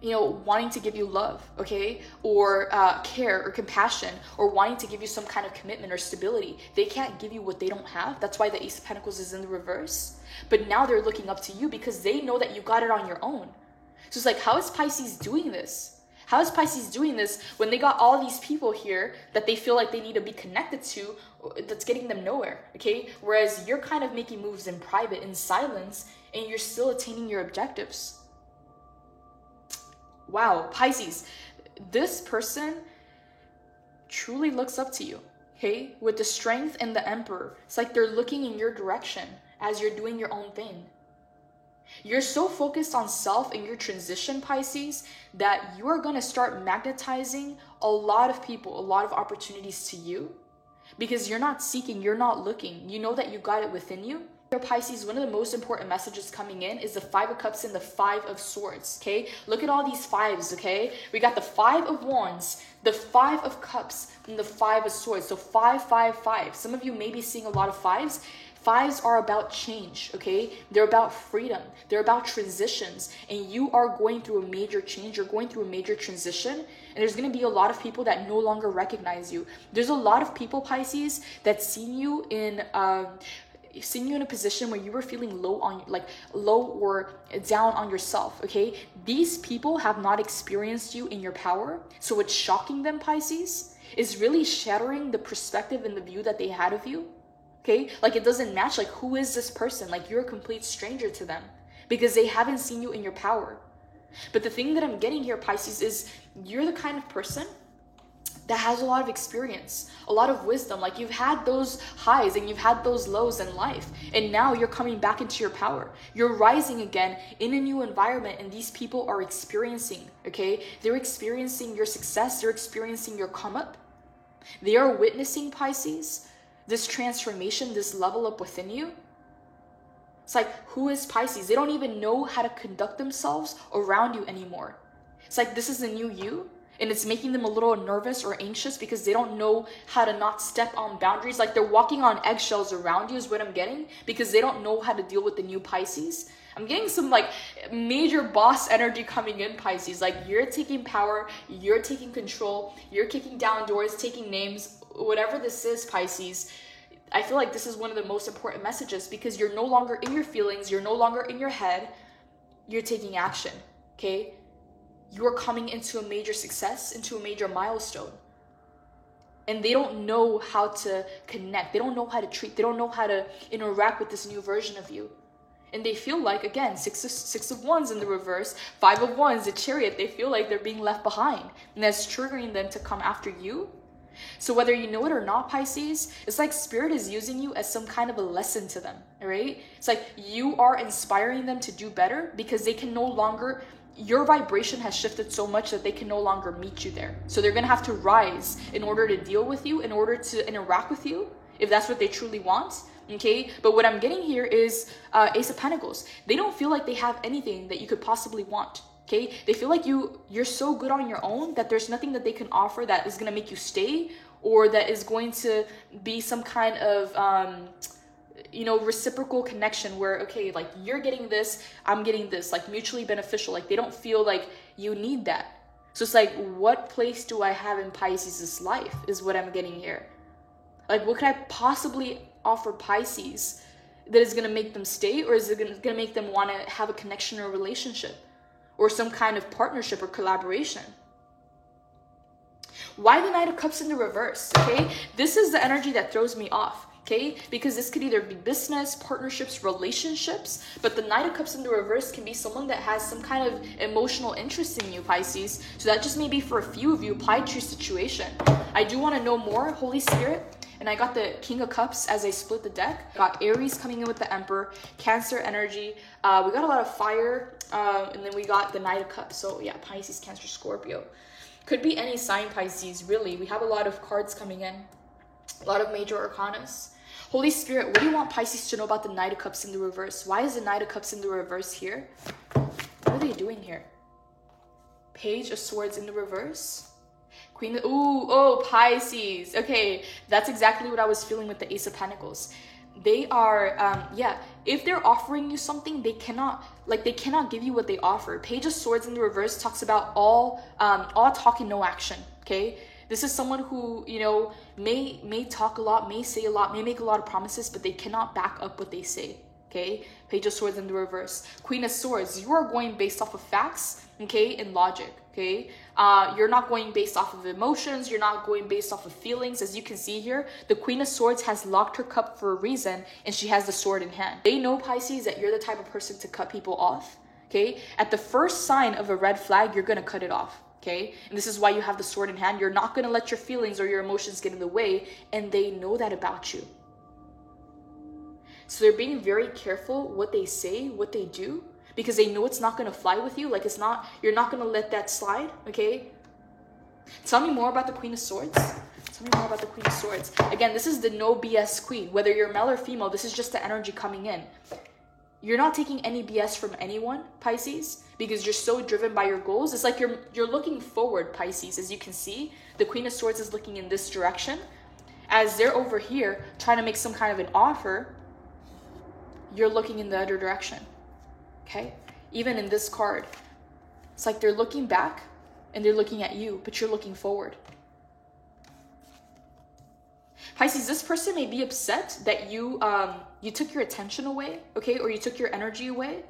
wanting to give you love, okay? Or care or compassion, or wanting to give you some kind of commitment or stability. They can't give you what they don't have. That's why the Ace of Pentacles is in the reverse. But now they're looking up to you because they know that you got it on your own. So it's like, how is Pisces doing this? How is Pisces doing this when they got all these people here that they feel like they need to be connected to, that's getting them nowhere, okay? Whereas you're kind of making moves in private, in silence, and you're still attaining your objectives. Wow, Pisces, this person truly looks up to you, okay? With the Strength and the Emperor, it's like they're looking in your direction as you're doing your own thing. You're so focused on self and your transition, Pisces, that you are going to start magnetizing a lot of people, a lot of opportunities to you, because you're not seeking, you're not looking. You know that you got it within you. Pisces, one of the most important messages coming in is the Five of Cups and the Five of Swords, okay? Look at all these fives, okay? We got the Five of Wands, the Five of Cups, and the Five of Swords. So 5, 5, 5. Some of you may be seeing a lot of fives. Fives are about change, okay? They're about freedom. They're about transitions. And you are going through a major change. You're going through a major transition. And there's going to be a lot of people that no longer recognize you. There's a lot of people, Pisces, that seen you in a position where you were feeling low or down on yourself, okay? These people have not experienced you in your power. So what's shocking them, Pisces, is really shattering the perspective and the view that they had of you. Okay, like it doesn't match. Like, who is this person? Like, you're a complete stranger to them because they haven't seen you in your power. But the thing that I'm getting here, Pisces, is you're the kind of person that has a lot of experience, a lot of wisdom. Like, you've had those highs and you've had those lows in life, and now you're coming back into your power. You're rising again in a new environment, and these people are experiencing, okay? They're experiencing your success. They're experiencing your come up. They are witnessing, Pisces, this transformation, this level up within you. It's like, who is Pisces? They don't even know how to conduct themselves around you anymore. It's like, this is a new you, and it's making them a little nervous or anxious because they don't know how to not step on boundaries. Like, they're walking on eggshells around you is what I'm getting, because they don't know how to deal with the new Pisces. I'm getting some like major boss energy coming in, Pisces. Like, you're taking power, you're taking control, you're kicking down doors, taking names. Whatever this is, Pisces, I feel like this is one of the most important messages, because you're no longer in your feelings, you're no longer in your head, you're taking action, okay? You're coming into a major success, into a major milestone. And they don't know how to connect, they don't know how to treat, they don't know how to interact with this new version of you. And they feel like, again, six of Wands in the reverse, Five of Wands, the Chariot, they feel like they're being left behind. And that's triggering them to come after you. So whether you know it or not, Pisces, it's like Spirit is using you as some kind of a lesson to them, all right? It's like you are inspiring them to do better, because they can no longer, your vibration has shifted so much that they can no longer meet you there. So they're going to have to rise in order to deal with you, in order to interact with you, if that's what they truly want, okay? But what I'm getting here is Ace of Pentacles. They don't feel like they have anything that you could possibly want. Okay, they feel like you're so good on your own that there's nothing that they can offer that is going to make you stay, or that is going to be some kind of reciprocal connection where, okay, like, you're getting this, I'm getting this, like, mutually beneficial. Like, they don't feel like you need that. So it's like, what place do I have in Pisces' life is what I'm getting here. Like, what could I possibly offer Pisces that is going to make them stay, or is it going to make them want to have a connection or a relationship, or some kind of partnership or collaboration? Why the Knight of Cups in the reverse, okay? This is the energy that throws me off, okay? Because this could either be business, partnerships, relationships, but the Knight of Cups in the reverse can be someone that has some kind of emotional interest in you, Pisces. So that just may be for a few of you applied to your situation. I do want to know more, Holy Spirit. And I got the King of Cups as I split the deck. Got Aries coming in with the Emperor, Cancer energy. We got a lot of fire, and then we got the Knight of Cups. So yeah, Pisces, Cancer, Scorpio. Could be any sign, Pisces, really. We have a lot of cards coming in. A lot of major arcanas. Holy Spirit, what do you want Pisces to know about the Knight of Cups in the reverse? Why is the Knight of Cups in the reverse here? What are they doing here? Page of Swords in the reverse. Oh, Pisces. Okay, that's exactly what I was feeling with the Ace of Pentacles. They are, if they're offering you something, they cannot give you what they offer. Page of Swords in the reverse talks about all talk and no action, okay? This is someone who, may talk a lot, may say a lot, may make a lot of promises, but they cannot back up what they say, okay? Page of Swords in the reverse. Queen of Swords, you are going based off of facts, okay, and logic, okay? You're not going based off of emotions. You're not going based off of feelings. As you can see here, the Queen of Swords has locked her cup for a reason, and she has the sword in hand. They know, Pisces, that you're the type of person to cut people off, okay? At the first sign of a red flag, you're going to cut it off, okay? And this is why you have the sword in hand. You're not going to let your feelings or your emotions get in the way, and they know that about you. So they're being very careful what they say, what they do, because they know it's not going to fly with you. Like, you're not going to let that slide, okay? Tell me more about the Queen of Swords. Tell me more about the Queen of Swords. Again, this is the no BS queen. Whether you're male or female, this is just the energy coming in. You're not taking any BS from anyone, Pisces, because you're so driven by your goals. It's like you're looking forward, Pisces. As you can see, the Queen of Swords is looking in this direction. As they're over here trying to make some kind of an offer, you're looking in the other direction. Okay, even in this card, it's like they're looking back and they're looking at you, but you're looking forward. Pisces, this person may be upset that you took your attention away, okay, or you took your energy away.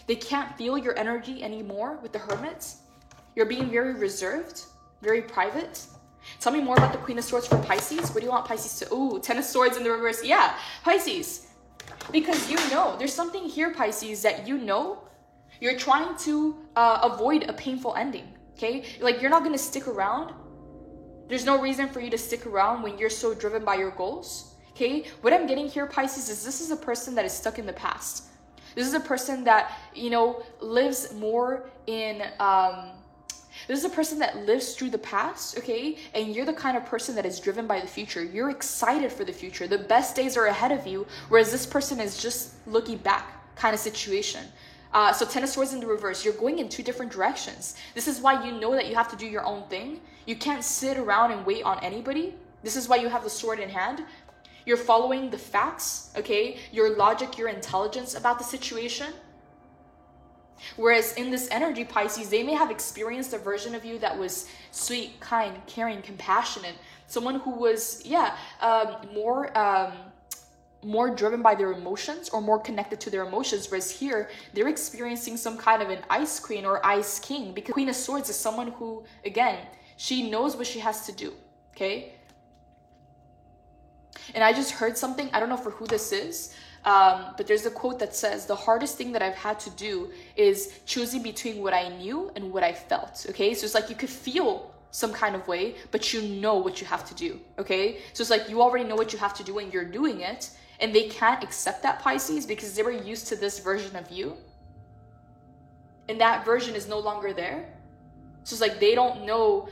They can't feel your energy anymore with the Hermits. You're being very reserved, very private. Tell me more about the Queen of Swords for Pisces. What do you want Pisces to? Ooh, Ten of Swords in the reverse. Yeah, Pisces. Because there's something here, Pisces, that you're trying to avoid a painful ending, okay? Like, you're not going to stick around. There's no reason for you to stick around when you're so driven by your goals, okay? What I'm getting here, Pisces, is this is a person that is stuck in the past. This is a person that, lives more in... This is a person that lives through the past, okay? And you're the kind of person that is driven by the future. You're excited for the future. The best days are ahead of you, whereas this person is just looking back kind of situation. So Ten of Swords in the reverse. You're going in two different directions. This is why you know that you have to do your own thing. You can't sit around and wait on anybody. This is why you have the sword in hand. You're following the facts, okay? Your logic, your intelligence about the situation. Whereas in this energy, Pisces, they may have experienced a version of you that was sweet, kind, caring, compassionate. Someone who was, more driven by their emotions or more connected to their emotions. Whereas here, they're experiencing some kind of an ice queen or ice king. Because Queen of Swords is someone who, again, she knows what she has to do, okay? And I just heard something, I don't know for who this is, but there's a quote that says, the hardest thing that I've had to do is choosing between what I knew and what I felt, okay? So it's like you could feel some kind of way, but you know what you have to do, okay? So it's like you already know what you have to do and you're doing it, and they can't accept that, Pisces, because they were used to this version of you, and that version is no longer there. So it's like they don't know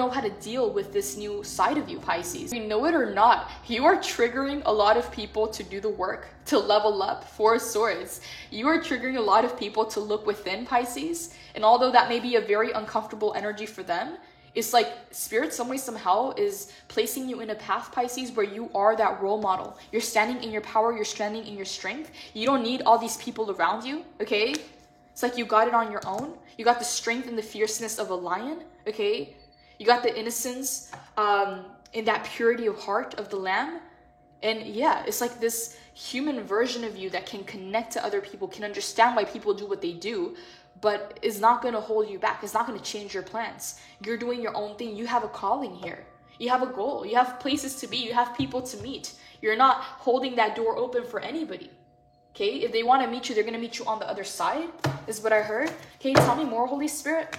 how to deal with this new side of you, Pisces. You know it or not, you are triggering a lot of people to do the work, to level up. Four of Swords. You are triggering a lot of people to look within, Pisces. And although that may be a very uncomfortable energy for them, it's like Spirit some way, somehow is placing you in a path, Pisces, where you are that role model. You're standing in your power, you're standing in your strength. You don't need all these people around you, okay? It's like you got it on your own. You got the strength and the fierceness of a lion, okay? You got the innocence in that purity of heart of the lamb. And yeah, it's like this human version of you that can connect to other people, can understand why people do what they do, but is not going to hold you back. It's not going to change your plans. You're doing your own thing. You have a calling here. You have a goal. You have places to be. You have people to meet. You're not holding that door open for anybody. Okay, if they want to meet you, they're going to meet you on the other side, is what I heard. Okay, tell me more, Holy Spirit.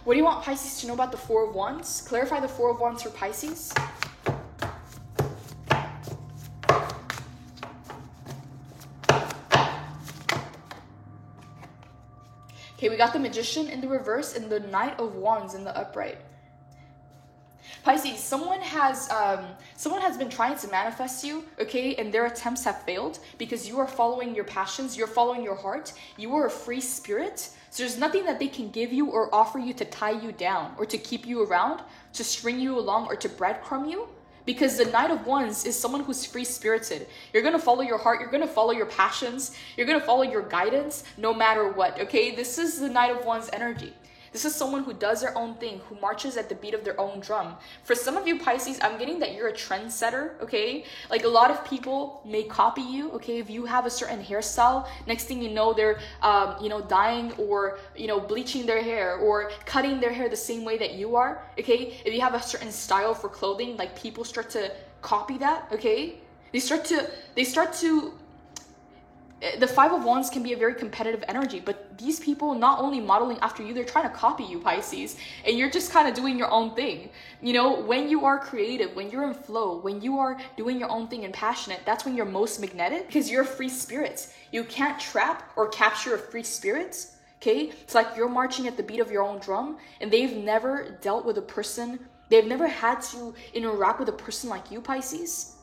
What do you want Pisces to know about the Four of Wands? Clarify the Four of Wands for Pisces. Okay, we got the Magician in the reverse and the Knight of Wands in the upright. Pisces, someone has been trying to manifest you, okay, and their attempts have failed because you are following your passions, you're following your heart, you are a free spirit. So there's nothing that they can give you or offer you to tie you down or to keep you around, to string you along, or to breadcrumb you. Because the Knight of Wands is someone who's free-spirited. You're going to follow your heart. You're going to follow your passions. You're going to follow your guidance no matter what, okay? This is the Knight of Wands energy. This is someone who does their own thing, who marches at the beat of their own drum. For some of you Pisces, I'm getting that you're a trendsetter, okay? Like a lot of people may copy you, okay? If you have a certain hairstyle, next thing you know, they're, dyeing or, bleaching their hair or cutting their hair the same way that you are, okay? If you have a certain style for clothing, like people start to copy that, okay? They start to the Five of Wands can be a very competitive energy, but these people not only modeling after you, they're trying to copy you, Pisces, and you're just kind of doing your own thing. When you are creative, when you're in flow, when you are doing your own thing and passionate, that's when you're most magnetic because you're a free spirit. You can't trap or capture a free spirit, okay? It's like you're marching at the beat of your own drum, and they've never dealt with a person, they've never had to interact with a person like you, Pisces.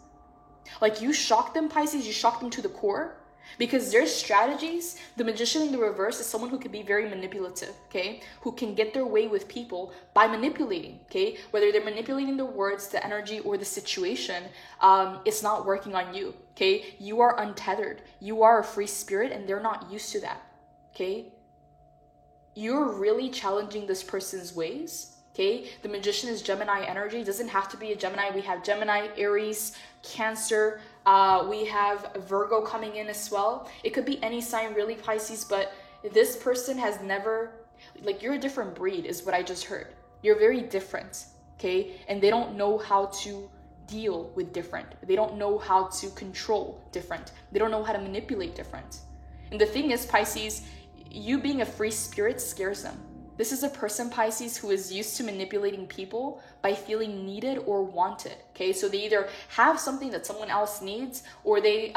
Like you shock them, Pisces, you shock them to the core. Because their strategies, the Magician in the reverse is someone who can be very manipulative, okay? Who can get their way with people by manipulating, okay? Whether they're manipulating the words, the energy, or the situation, it's not working on you, okay? You are untethered. You are a free spirit, and they're not used to that, okay? You're really challenging this person's ways, okay? The Magician is Gemini energy. It doesn't have to be a Gemini. We have Gemini, Aries, Cancer. We have Virgo coming in as well. It could be any sign really, Pisces, but this person has never, you're a different breed is what I just heard. You're very different, okay? And they don't know how to deal with different. They don't know how to control different. They don't know how to manipulate different. And the thing is, Pisces, you being a free spirit scares them. This is a person, Pisces, who is used to manipulating people by feeling needed or wanted, okay? So they either have something that someone else needs, or they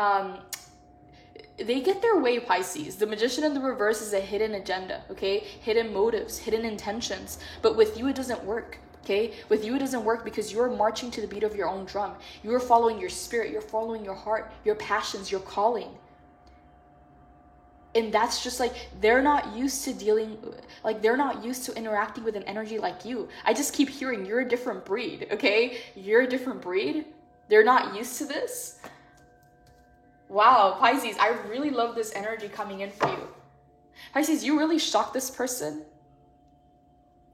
get their way, Pisces. The Magician in the reverse is a hidden agenda, okay? Hidden motives, hidden intentions. But with you, it doesn't work, okay? With you, it doesn't work because you're marching to the beat of your own drum. You're following your spirit. You're following your heart, your passions, your calling. And that's just they're not used to they're not used to interacting with an energy like you. I just keep hearing you're a different breed, okay? You're a different breed. They're not used to this. Wow, Pisces, I really love this energy coming in for you. Pisces, you really shocked this person.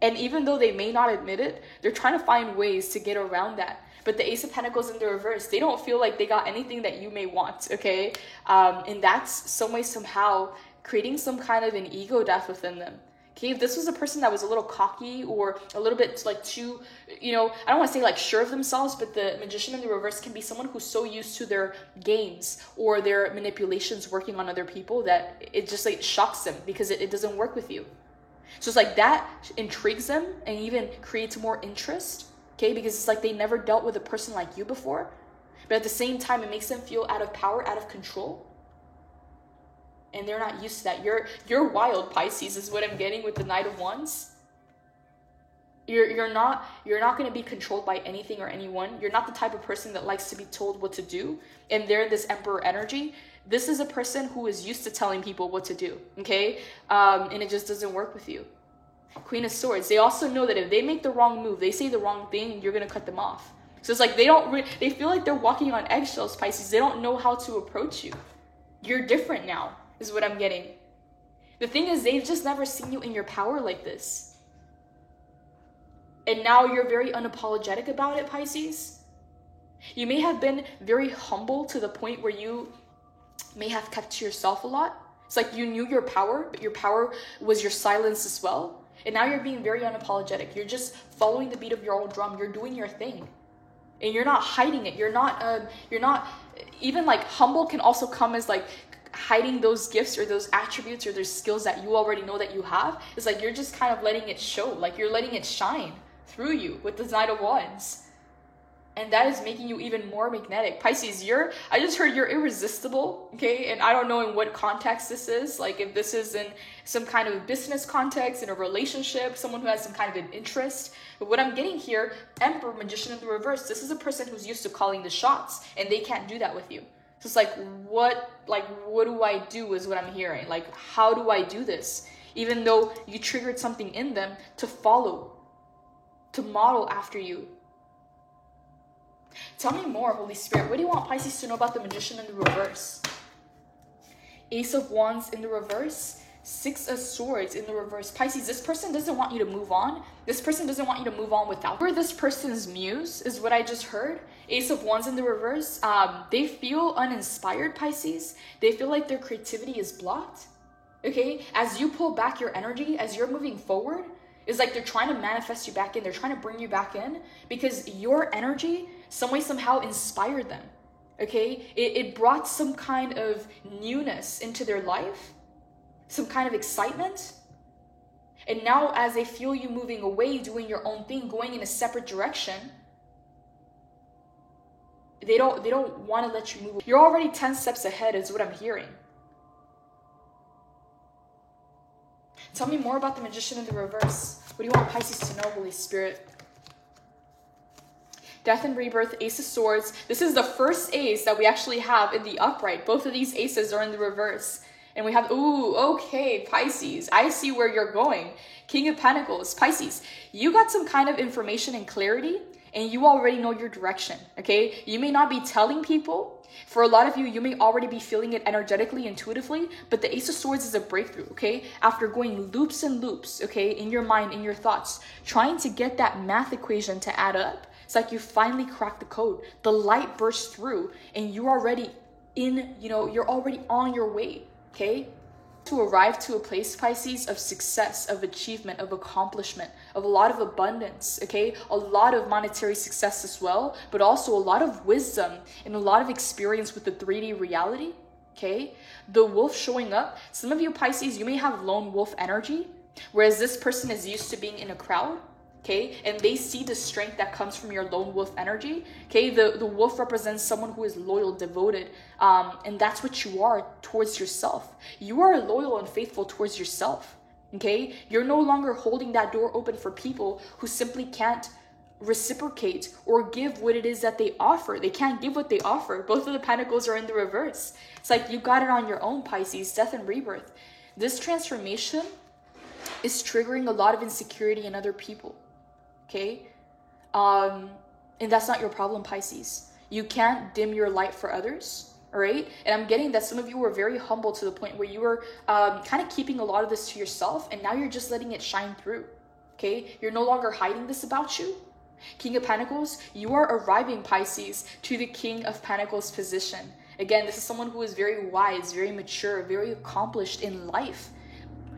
And even though they may not admit it, they're trying to find ways to get around that. But the Ace of Pentacles in the reverse, they don't feel like they got anything that you may want, okay? And that's some way, somehow, creating some kind of an ego death within them. Okay, if this was a person that was a little cocky or a little bit too, I don't want to say sure of themselves, but the Magician in the reverse can be someone who's so used to their games or their manipulations working on other people that it just shocks them because it doesn't work with you. So it's that intrigues them and even creates more interest. Okay, because it's they never dealt with a person like you before. But at the same time, it makes them feel out of power, out of control. And they're not used to that. You're wild, Pisces, is what I'm getting with the Knight of Wands. You're not going to be controlled by anything or anyone. You're not the type of person that likes to be told what to do. And they're this Emperor energy. This is a person who is used to telling people what to do, okay? And it just doesn't work with you. Queen of Swords, they also know that if they make the wrong move, they say the wrong thing, you're going to cut them off. So it's they feel like they're walking on eggshells, Pisces. They don't know how to approach you. You're different now, is what I'm getting. The thing is, they've just never seen you in your power like this. And now you're very unapologetic about it, Pisces. You may have been very humble to the point where you may have kept to yourself a lot. It's you knew your power, but your power was your silence as well. And now you're being very unapologetic. You're just following the beat of your own drum. You're doing your thing. And you're not hiding it. You're not even humble can also come as hiding those gifts or those attributes or those skills that you already know that you have. It's you're just kind of letting it show. You're letting it shine through you with the Knight of Wands. And that is making you even more magnetic. Pisces, I just heard you're irresistible, okay? And I don't know in what context this is. Like if this is in some kind of business context, in a relationship, someone who has some kind of an interest. But what I'm getting here, Emperor, Magician in the reverse, this is a person who's used to calling the shots and they can't do that with you. So it's like, what do I do is what I'm hearing. Like, how do I do this? Even though you triggered something in them to follow, to model after you. Tell me more, Holy Spirit. What do you want Pisces to know about the Magician in the reverse? Ace of Wands in the reverse. Six of Swords in the reverse. Pisces, this person doesn't want you to move on. This person doesn't want you to move on without her. This person's muse is what I just heard. Ace of Wands in the reverse. They feel uninspired, Pisces. They feel like their creativity is blocked. Okay? As you pull back your energy, as you're moving forward, it's like they're trying to manifest you back in. They're trying to bring you back in because your energy some way, somehow inspired them. Okay? It brought some kind of newness into their life, some kind of excitement. And now as they feel you moving away, doing your own thing, going in a separate direction, they don't want to let you move. You're already 10 steps ahead is what I'm hearing. Tell me more about the Magician in the reverse. What do you want Pisces to know, Holy Spirit? Death and Rebirth, Ace of Swords. This is the first ace that we actually have in the upright. Both of these aces are in the reverse. And we have, ooh, okay, Pisces. I see where you're going. King of Pentacles, Pisces. You got some kind of information and clarity, and you already know your direction, okay? You may not be telling people. For a lot of you, you may already be feeling it energetically, intuitively, but the Ace of Swords is a breakthrough, okay? After going loops and loops, okay, in your mind, in your thoughts, trying to get that math equation to add up, it's like you finally cracked the code. The light bursts through and you're already you're already on your way, okay? To arrive to a place, Pisces, of success, of achievement, of accomplishment, of a lot of abundance, okay? A lot of monetary success as well, but also a lot of wisdom and a lot of experience with the 3D reality, okay? The wolf showing up. Some of you, Pisces, you may have lone wolf energy, whereas this person is used to being in a crowd. Okay, and they see the strength that comes from your lone wolf energy. Okay, the wolf represents someone who is loyal, devoted, and that's what you are towards yourself. You are loyal and faithful towards yourself. Okay, you're no longer holding that door open for people who simply can't reciprocate or give what it is that they offer. They can't give what they offer. Both of the pentacles are in the reverse. It's like you got it on your own, Pisces. Death and Rebirth. This transformation is triggering a lot of insecurity in other people. Okay, and that's not your problem, Pisces. You can't dim your light for others, all right? And I'm getting that some of you were very humble to the point where you were kind of keeping a lot of this to yourself, and now you're just letting it shine through, okay? You're no longer hiding this about you. King of Pentacles, you are arriving, Pisces, to the King of Pentacles position. Again, this is someone who is very wise, very mature, very accomplished in life.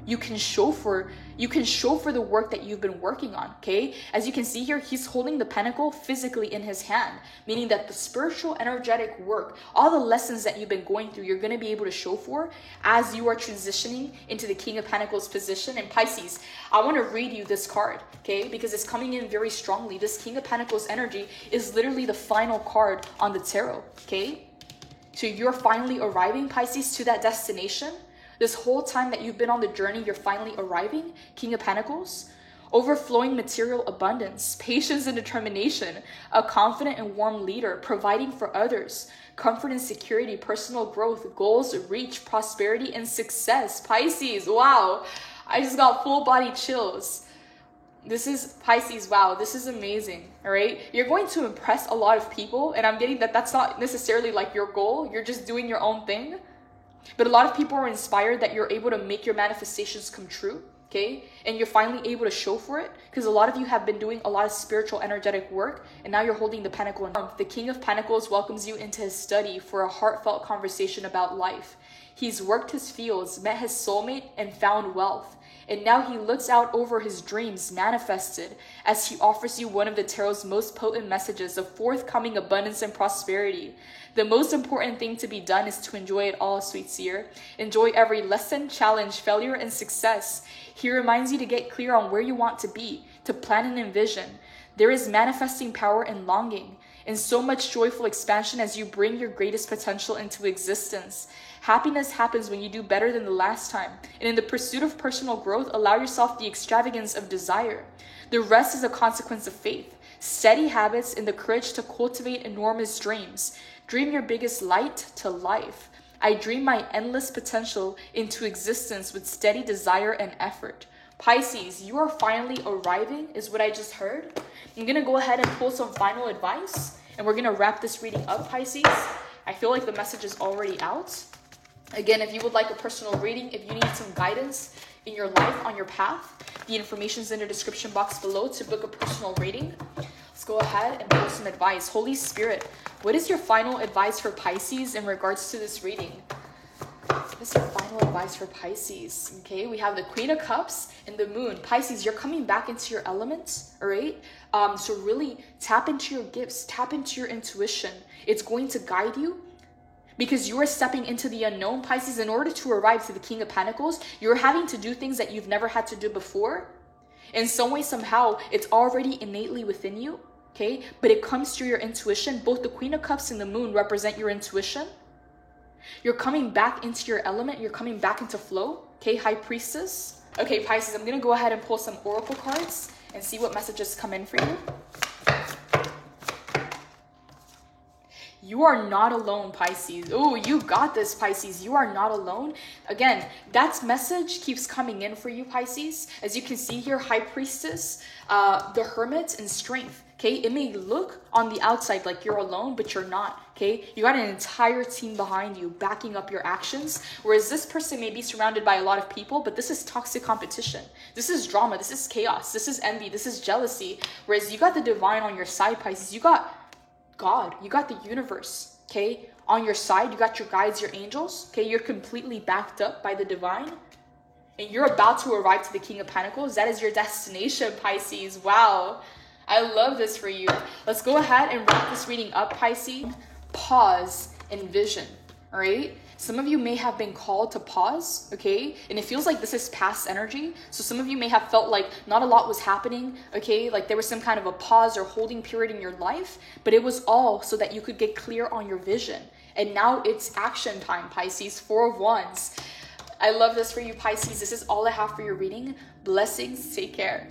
You can show for the work that you've been working on, okay? As you can see here, he's holding the pentacle physically in his hand, meaning that the spiritual, energetic work, all the lessons that you've been going through, you're going to be able to show for as you are transitioning into the King of Pentacles position. And Pisces, I want to read you this card, okay? Because it's coming in very strongly. This King of Pentacles energy is literally the final card on the tarot, okay? So you're finally arriving, Pisces, to that destination. This whole time that you've been on the journey, you're finally arriving. King of Pentacles, overflowing material abundance, patience and determination, a confident and warm leader, providing for others, comfort and security, personal growth, goals, reach, prosperity, and success. Pisces, wow. I just got full body chills. This is Pisces, wow, this is amazing, all right? You're going to impress a lot of people, and I'm getting that that's not necessarily like your goal. You're just doing your own thing. But a lot of people are inspired that you're able to make your manifestations come true, okay? And you're finally able to show for it because a lot of you have been doing a lot of spiritual, energetic work, and now you're holding the pentacle. The King of Pentacles welcomes you into his study for a heartfelt conversation about life. He's worked his fields, met his soulmate, and found wealth. And now he looks out over his dreams manifested as he offers you one of the tarot's most potent messages of forthcoming abundance and prosperity. The most important thing to be done is to enjoy it all, sweet seer. Enjoy every lesson, challenge, failure, and success. He reminds you to get clear on where you want to be, to plan and envision. There is manifesting power in longing. and so much joyful expansion as you bring your greatest potential into existence. Happiness happens when you do better than the last time. And in the pursuit of personal growth, allow yourself the extravagance of desire. The rest is a consequence of faith, steady habits, and the courage to cultivate enormous dreams. Dream your biggest light to life. I dream my endless potential into existence with steady desire and effort. Pisces, you are finally arriving, is what I just heard. I'm going to go ahead and pull some final advice, and we're going to wrap this reading up, Pisces. I feel like the message is already out. Again, if you would like a personal reading, if you need some guidance in your life, on your path, the information is in the description box below to book a personal reading. Let's go ahead and pull some advice. Holy Spirit, what is your final advice for Pisces in regards to this reading? What is your final advice for Pisces? Okay, we have the Queen of Cups and the Moon. Pisces, you're coming back into your element, all right? So really tap into your gifts, tap into your intuition. It's going to guide you because you are stepping into the unknown, Pisces. In order to arrive to the King of Pentacles, you're having to do things that you've never had to do before. In some way, somehow, it's already innately within you, okay? But it comes through your intuition. Both the Queen of Cups and the Moon represent your intuition. You're coming back into your element. You're coming back into flow. Okay, High Priestess. Okay, Pisces, I'm going to go ahead and pull some oracle cards and see what messages come in for you. You are not alone, Pisces. Oh, you got this, Pisces. You are not alone. Again, that message keeps coming in for you, Pisces. As you can see here, High Priestess, the Hermit, and Strength. Okay, it may look on the outside like you're alone, but you're not. Okay, you got an entire team behind you backing up your actions. Whereas this person may be surrounded by a lot of people, but this is toxic competition. This is drama. This is chaos. This is envy. This is jealousy. Whereas you got the divine on your side, Pisces. You got God. You got the universe. Okay, on your side, you got your guides, your angels. Okay, you're completely backed up by the divine. And you're about to arrive to the King of Pentacles. That is your destination, Pisces. Wow. I love this for you. Let's go ahead and wrap this reading up, Pisces. Pause and vision, all right? Some of you may have been called to pause, okay? And it feels like this is past energy. So some of you may have felt like not a lot was happening, okay? Like there was some kind of a pause or holding period in your life, but it was all so that you could get clear on your vision. And now it's action time, Pisces. 4 of Wands. I love this for you, Pisces. This is all I have for your reading. Blessings. Take care.